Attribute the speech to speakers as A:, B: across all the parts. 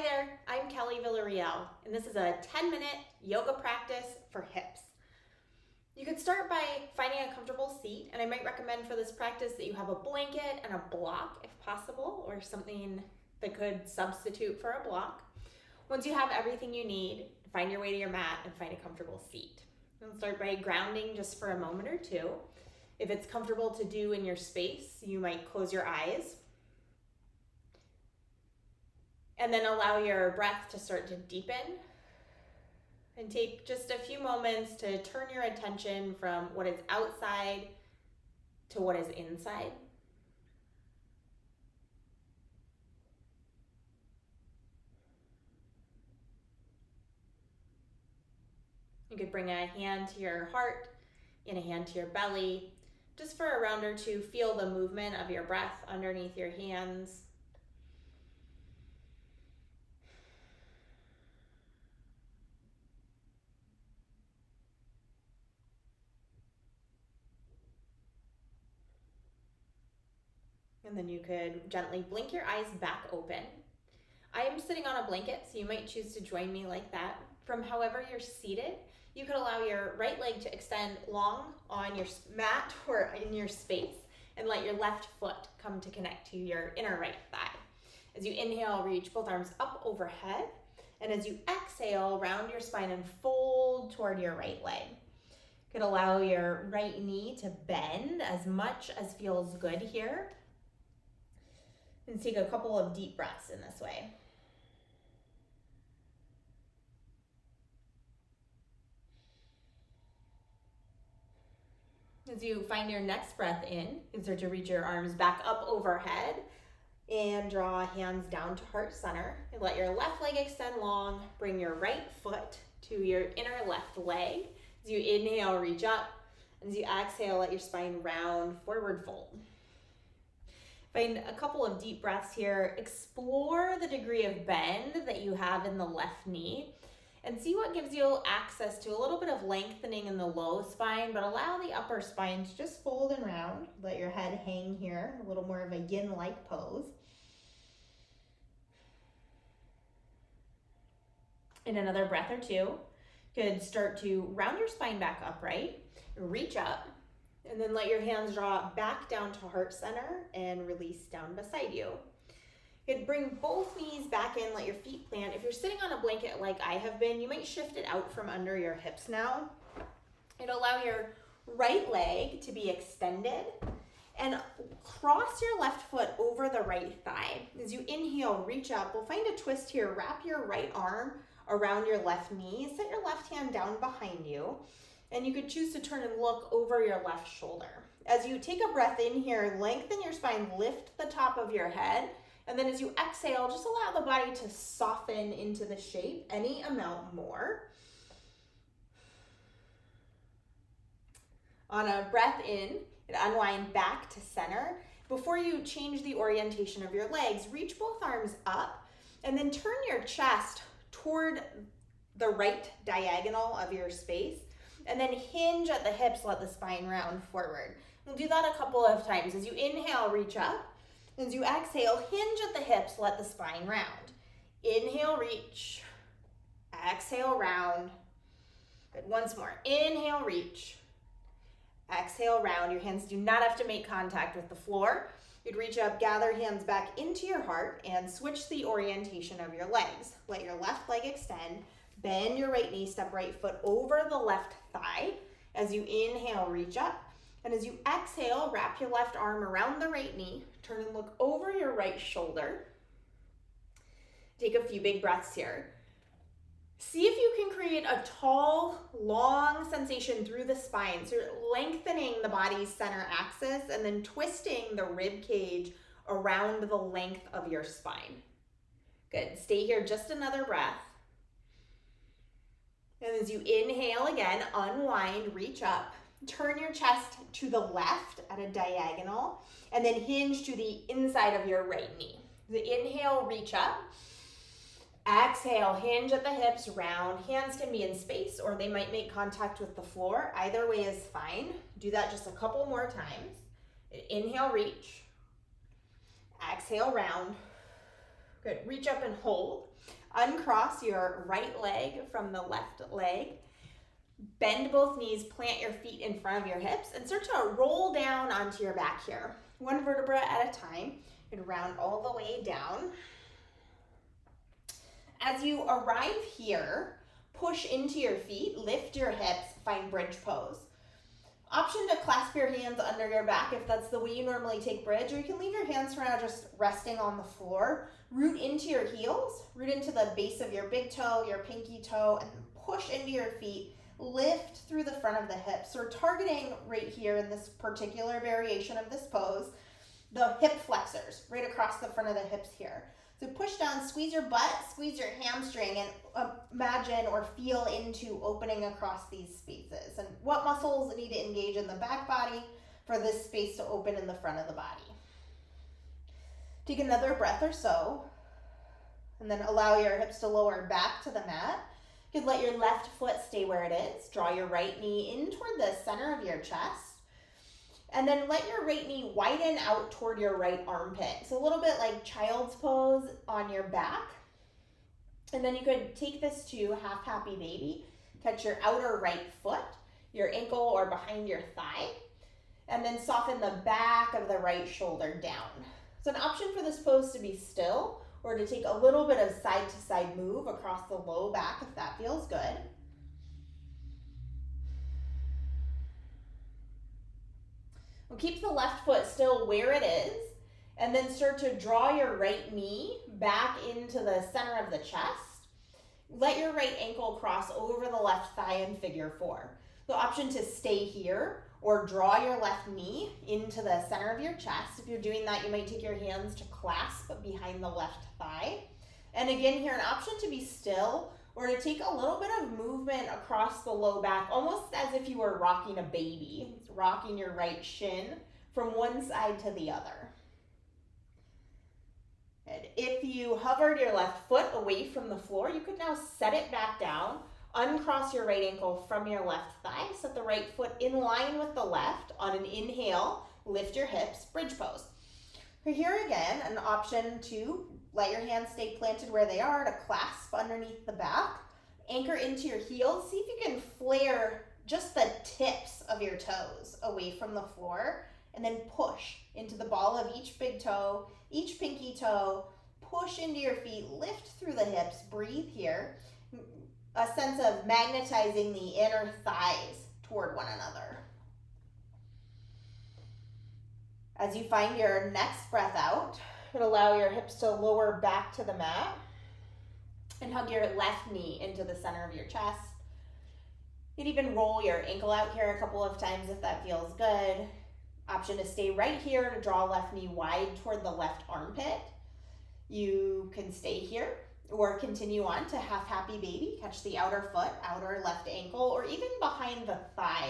A: there, I'm Kelly Villarreal, and this is a 10-minute yoga practice for hips. You could start by finding a comfortable seat, and I might recommend for this practice that you have a blanket and a block if possible, or something that could substitute for a block. Once you have everything you need, find your way to your mat and find a comfortable seat. And start by grounding just for a moment or two. If it's comfortable to do in your space, you might close your eyes. And then allow your breath to start to deepen. And take just a few moments to turn your attention from what is outside to what is inside. You could bring a hand to your heart and a hand to your belly. Just for a round or two, feel the movement of your breath underneath your hands. And then you could gently blink your eyes back open. I am sitting on a blanket, so you might choose to join me like that. From however you're seated, you could allow your right leg to extend long on your mat or in your space, and let your left foot come to connect to your inner right thigh. As you inhale, reach both arms up overhead, and as you exhale, round your spine and fold toward your right leg. You could allow your right knee to bend as much as feels good here. And take a couple of deep breaths in this way. As you find your next breath in, you can start to reach your arms back up overhead and draw hands down to heart center. And let your left leg extend long. Bring your right foot to your inner left leg. As you inhale, reach up. As you exhale, let your spine round, forward fold. Find a couple of deep breaths here. Explore the degree of bend that you have in the left knee and see what gives you access to a little bit of lengthening in the low spine, but allow the upper spine to just fold and round. Let your head hang here, a little more of a yin-like pose. In another breath or two, you could start to round your spine back upright, reach up, and then let your hands draw back down to heart center and release down beside you. You could bring both knees back in, let your feet plant. If you're sitting on a blanket like I have been, you might shift it out from under your hips now. It'll allow your right leg to be extended and cross your left foot over the right thigh. As you inhale, reach up. We'll find a twist here. Wrap your right arm around your left knee. Set your left hand down behind you. And you could choose to turn and look over your left shoulder. As you take a breath in here, lengthen your spine, lift the top of your head, and then as you exhale, just allow the body to soften into the shape any amount more. On a breath in, unwind back to center. Before you change the orientation of your legs, reach both arms up, and then turn your chest toward the right diagonal of your space. And then hinge at the hips, let the spine round forward. We'll do that a couple of times. As you inhale, reach up. As you exhale, hinge at the hips, let the spine round. Inhale, reach. Exhale, round. Good, once more. Inhale, reach. Exhale, round. Your hands do not have to make contact with the floor. You'd reach up, gather hands back into your heart, and switch the orientation of your legs. Let your left leg extend. Bend your right knee, step right foot over the left thigh. As you inhale, reach up. And as you exhale, wrap your left arm around the right knee. Turn and look over your right shoulder. Take a few big breaths here. See if you can create a tall, long sensation through the spine. So you're lengthening the body's center axis and then twisting the rib cage around the length of your spine. Good, stay here just another breath. And as you inhale again, unwind, reach up, turn your chest to the left at a diagonal, and then hinge to the inside of your right knee. The inhale, reach up. Exhale, hinge at the hips, round. Hands can be in space or they might make contact with the floor. Either way is fine. Do that just a couple more times. Inhale, reach. Exhale, round. Good. Reach up and hold. Uncross your right leg from the left leg. Bend both knees, plant your feet in front of your hips, and start to roll down onto your back here. One vertebra at a time. And round all the way down. As you arrive here, push into your feet, lift your hips, find bridge pose. Option to clasp your hands under your back if that's the way you normally take bridge, or you can leave your hands for now just resting on the floor. Root into your heels, root into the base of your big toe, your pinky toe, and push into your feet. Lift through the front of the hips. So we're targeting right here in this particular variation of this pose, the hip flexors, right across the front of the hips here. So push down, squeeze your butt, squeeze your hamstring, and imagine or feel into opening across these spaces. And what muscles need to engage in the back body for this space to open in the front of the body. Take another breath or so, and then allow your hips to lower back to the mat. You could let your left foot stay where it is. Draw your right knee in toward the center of your chest. And then let your right knee widen out toward your right armpit. So a little bit like child's pose on your back. And then you could take this to half happy baby. Catch your outer right foot, your ankle or behind your thigh. And then soften the back of the right shoulder down. So an option for this pose to be still or to take a little bit of side to side move across the low back if that feels good. We'll keep the left foot still where it is, and then start to draw your right knee back into the center of the chest. Let your right ankle cross over the left thigh in figure 4. The option to stay here or draw your left knee into the center of your chest. If you're doing that, you might take your hands to clasp behind the left thigh. And again here, an option to be still or to take a little bit of movement across the low back, almost as if you were rocking a baby. It's rocking your right shin from one side to the other. And if you hovered your left foot away from the floor, you could now set it back down, uncross your right ankle from your left thigh, set the right foot in line with the left. On an inhale, lift your hips, bridge pose. Here again, an option to let your hands stay planted where they are, to clasp underneath the back, anchor into your heels. See if you can flare just the tips of your toes away from the floor, and then push into the ball of each big toe, each pinky toe, push into your feet, lift through the hips, breathe here. A sense of magnetizing the inner thighs toward one another. As you find your next breath out, allow your hips to lower back to the mat and hug your left knee into the center of your chest. You can even roll your ankle out here a couple of times if that feels good. Option to stay right here to draw left knee wide toward the left armpit. You can stay here or continue on to half happy baby. Catch the outer foot, outer left ankle, or even behind the thigh.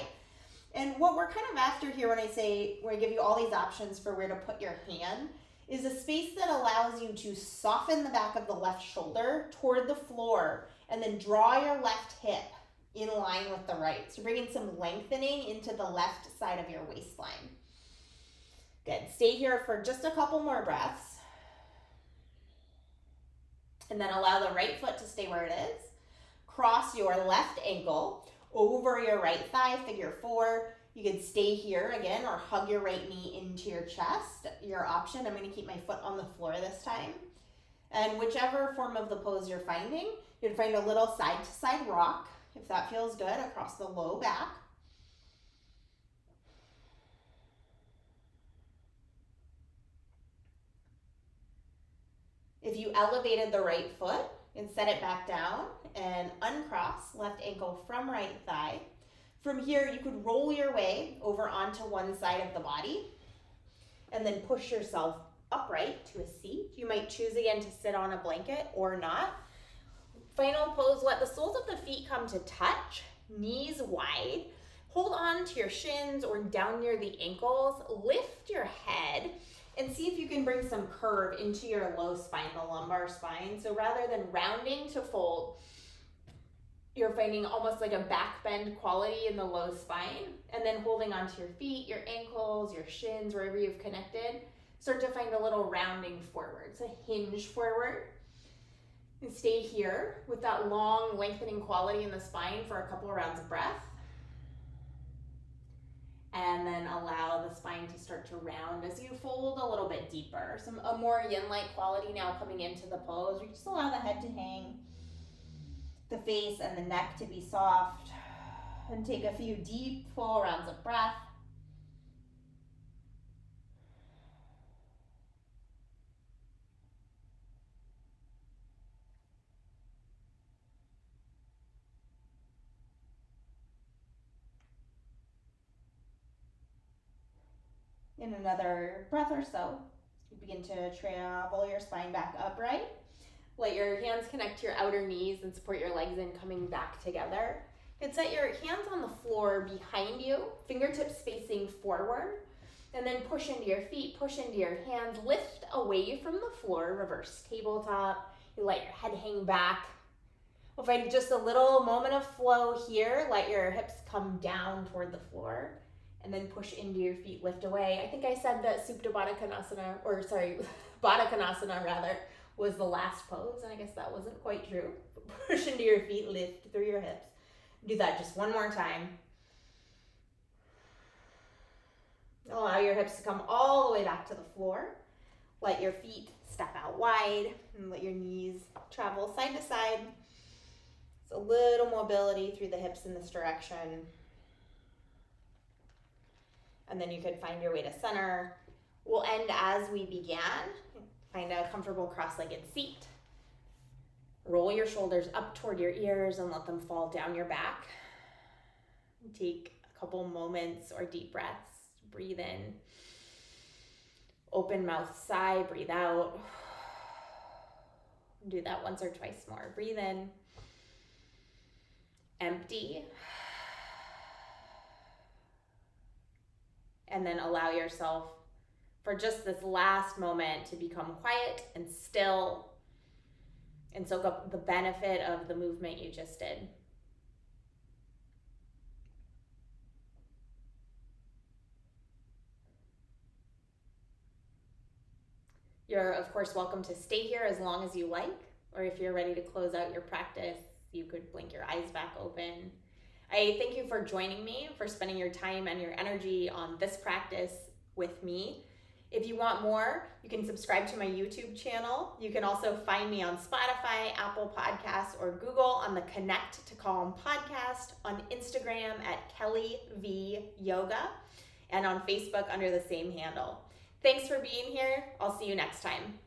A: And what we're kind of after here when I give you all these options for where to put your hand, is a space that allows you to soften the back of the left shoulder toward the floor and then draw your left hip in line with the right. So bringing some lengthening into the left side of your waistline. Good. Stay here for just a couple more breaths. And then allow the right foot to stay where it is. Cross your left ankle over your right thigh, figure 4. You could stay here again or hug your right knee into your chest. Your option. I'm going to keep my foot on the floor this time. And whichever form of the pose you're finding, you'd find a little side to side rock, if that feels good, across the low back. If you elevated the right foot and set it back down and uncross left ankle from right thigh, from here you could roll your way over onto one side of the body and then push yourself upright to a seat. You might choose again to sit on a blanket or not. Final pose, let the soles of the feet come to touch, knees wide. Hold on to your shins or down near the ankles. Lift your head and see if you can bring some curve into your low spine, the lumbar spine. So rather than rounding to fold, you're finding almost like a back bend quality in the low spine, and then holding onto your feet, your ankles, your shins, wherever you've connected. start to find a little rounding forward. So hinge forward. And stay here with that long lengthening quality in the spine for a couple of rounds of breath. And then allow the spine to start to round as you fold a little bit deeper. A more yin-like quality now coming into the pose. We just allow the head to hang, the face and the neck to be soft. And take a few deep, full rounds of breath. In another breath or so, you begin to travel your spine back upright. Let your hands connect to your outer knees and support your legs in coming back together. You can set your hands on the floor behind you, fingertips facing forward, and then push into your feet, push into your hands, lift away from the floor, reverse tabletop. You let your head hang back. We'll find just a little moment of flow here. Let your hips come down toward the floor. And then push into your feet, lift away. I think I said that Supta Baddha Konasana, Baddha Konasana rather, was the last pose, and I guess that wasn't quite true. Push into your feet, lift through your hips. Do that just one more time. Allow your hips to come all the way back to the floor. Let your feet step out wide, and let your knees travel side to side. So a little mobility through the hips in this direction. And then you could find your way to center. We'll end as we began. Find a comfortable cross-legged seat. Roll your shoulders up toward your ears and let them fall down your back. Take a couple moments or deep breaths. Breathe in. Open mouth, sigh, breathe out. Do that once or twice more. Breathe in. Empty. And then allow yourself for just this last moment to become quiet and still and soak up the benefit of the movement you just did. You're, of course, welcome to stay here as long as you like, or if you're ready to close out your practice, you could blink your eyes back open. I thank you for joining me, for spending your time and your energy on this practice with me. If you want more, you can subscribe to my YouTube channel. You can also find me on Spotify, Apple Podcasts, or Google on the Connect to Calm podcast, on Instagram at Kelly V Yoga, and on Facebook under the same handle. Thanks for being here. I'll see you next time.